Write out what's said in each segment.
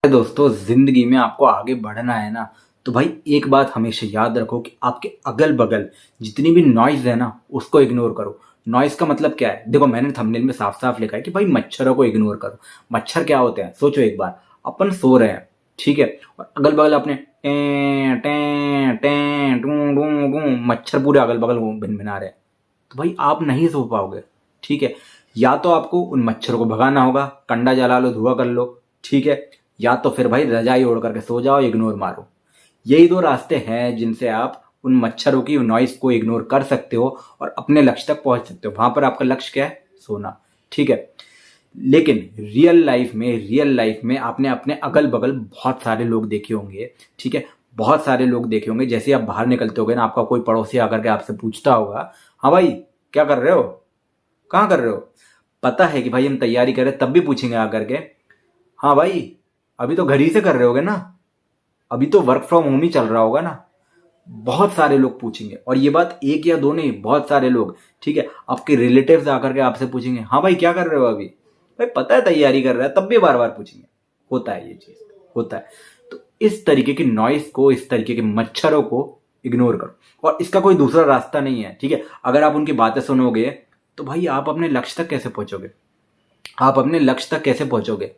दोस्तों, जिंदगी में आपको आगे बढ़ना है ना, तो भाई एक बात हमेशा याद रखो कि आपके अगल बगल जितनी भी नॉइज है ना, उसको इग्नोर करो। नॉइज का मतलब क्या है? देखो, मैंने थंबनेल में साफ साफ लिखा है कि भाई मच्छरों को इग्नोर करो। मच्छर क्या होते हैं? सोचो एक बार, अपन सो रहे हैं, ठीक है, और अगल बगल अपने टें टें टें टूं टूं टूं मच्छर पूरे अगल बगल भिनभिना रहे हैं, तो भाई आप नहीं सो पाओगे। ठीक है, या तो आपको उन मच्छरों को भगाना होगा, कंडा जला लो, धुआं कर लो, ठीक है, या तो फिर भाई रजाई ओढ़ करके सो जाओ, इग्नोर मारो। यही दो रास्ते हैं जिनसे आप उन मच्छरों की नॉइस को इग्नोर कर सकते हो और अपने लक्ष्य तक पहुंच सकते हो। वहां पर आपका लक्ष्य क्या है? सोना। ठीक है, लेकिन रियल लाइफ में आपने अपने अगल बगल बहुत सारे लोग देखे होंगे। ठीक है, बहुत सारे लोग देखे होंगे। जैसे आप बाहर निकलते होगे ना, आपका कोई पड़ोसी आकर के आपसे पूछता होगा, हाँ भाई क्या कर रहे हो, कहाँ कर रहे हो? पता है कि भाई हम तैयारी कर रहे हैं, तब भी पूछेंगे आकर के, हाँ भाई अभी तो घर ही से कर रहे होगे ना, अभी तो वर्क फ्रॉम होम ही चल रहा होगा ना। बहुत सारे लोग पूछेंगे, और ये बात एक या दो नहीं, बहुत सारे लोग। ठीक है, आपके रिलेटिव्स आकर के आपसे पूछेंगे, हाँ भाई क्या कर रहे हो अभी? भाई पता है तैयारी कर रहा है, तब भी बार बार पूछेंगे। होता है, ये चीज होता है। तो इस तरीके की नॉइस को, इस तरीके के मच्छरों को इग्नोर करो, और इसका कोई दूसरा रास्ता नहीं है। ठीक है, अगर आप उनकी बातें सुनोगे तो भाई आप अपने लक्ष्य तक कैसे पहुंचोगे? आप अपने लक्ष्य तक कैसे पहुंचोगे?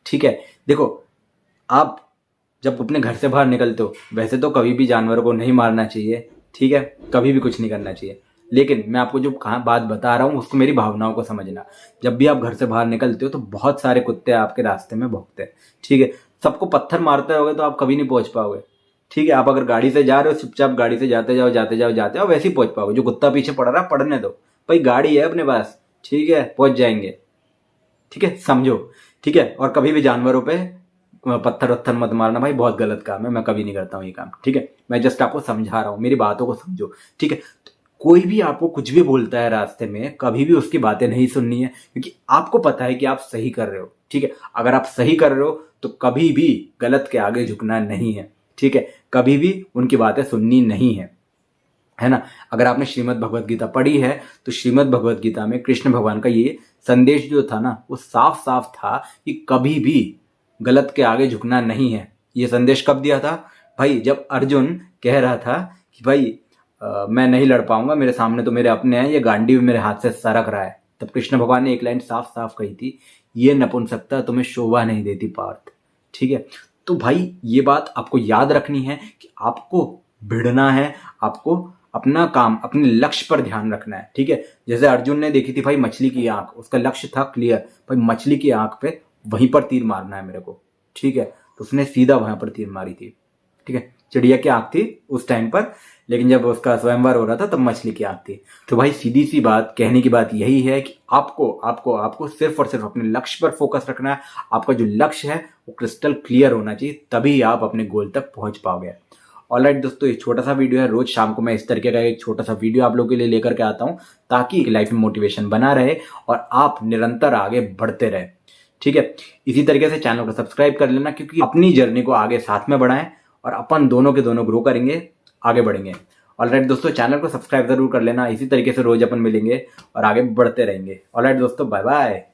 ठीक है, देखो, आप जब अपने घर से बाहर निकलते हो, वैसे तो कभी भी जानवरों को नहीं मारना चाहिए, ठीक है, कभी भी कुछ नहीं करना चाहिए। लेकिन मैं आपको जो बात बता रहा हूँ, उसको मेरी भावनाओं को समझना। जब भी आप घर से बाहर निकलते हो तो बहुत सारे कुत्ते आपके रास्ते में भौंकते हैं। ठीक है, सबको पत्थर मारते रहोगे तो आप कभी नहीं पहुंच पाओगे। ठीक है, आप अगर गाड़ी से जा रहे हो, चुपचाप गाड़ी से जाते जाओ जाते जाओ जाते जाओ, वैसे ही पहुंच पाओगे। जो कुत्ता पीछे पड़ रहा है, पड़ने दो भाई, गाड़ी है अपने पास, ठीक है, पहुंच जाएंगे। ठीक है, समझो। ठीक है, और कभी भी जानवरों पे पत्थर वत्थर मत मारना भाई, बहुत गलत काम है, मैं कभी नहीं करता हूँ ये काम। ठीक है, मैं जस्ट आपको समझा रहा हूँ, मेरी बातों को समझो। ठीक है, तो कोई भी आपको कुछ भी बोलता है रास्ते में, कभी भी उसकी बातें नहीं सुननी है, क्योंकि आपको पता है कि आप सही कर रहे हो। ठीक है, अगर आप सही कर रहे हो तो कभी भी गलत के आगे झुकना नहीं है। ठीक है, कभी भी उनकी बातें सुननी नहीं है ना। अगर आपने श्रीमद् भगवत गीता पढ़ी है तो श्रीमद् भगवत गीता में कृष्ण भगवान का ये संदेश जो था ना, वो साफ साफ था कि कभी भी गलत के आगे झुकना नहीं है। ये संदेश कब दिया था भाई? जब अर्जुन कह रहा था कि भाई मैं नहीं लड़ पाऊंगा, मेरे सामने तो मेरे अपने हैं, ये गांडी भी मेरे हाथ से सरक रहा है। तब कृष्ण भगवान ने एक लाइन साफ साफ कही थी, ये नपुंसकता तुम्हें शोभा नहीं देती पार्थ। ठीक है, तो भाई ये बात आपको याद रखनी है कि आपको भिड़ना है, आपको अपना काम, अपने लक्ष्य पर ध्यान रखना है। ठीक है, जैसे अर्जुन ने देखी थी भाई मछली की आंख, उसका लक्ष्य था क्लियर, भाई मछली की आंख पे वहीं पर तीर मारना है मेरे को। ठीक है, तो उसने सीधा वहां पर तीर मारी थी। ठीक है, चिड़िया की आंख थी उस टाइम पर, लेकिन जब उसका स्वयंवर हो रहा था तब मछली की आंख थी। तो भाई सीधी सी बात, कहने की बात यही है कि आपको आपको आपको सिर्फ और सिर्फ अपने लक्ष्य पर फोकस रखना है। आपका जो लक्ष्य है वो क्रिस्टल क्लियर होना चाहिए, तभी आप अपने गोल तक पहुंच पाओगे। ऑलराइट दोस्तों, ये छोटा सा वीडियो है, रोज शाम को मैं इस तरीके का एक छोटा सा वीडियो आप लोगों के लिए लेकर के आता हूं, ताकि लाइफ में मोटिवेशन बना रहे और आप निरंतर आगे बढ़ते रहे। ठीक है, इसी तरीके से चैनल को सब्सक्राइब कर लेना, क्योंकि अपनी जर्नी को आगे साथ में बढ़ाएं और अपन दोनों के दोनों ग्रो करेंगे, आगे बढ़ेंगे। ऑलराइट दोस्तों, चैनल को सब्सक्राइब जरूर कर लेना। इसी तरीके से रोज अपन मिलेंगे और आगे बढ़ते रहेंगे। ऑलराइट दोस्तों, बाय बाय।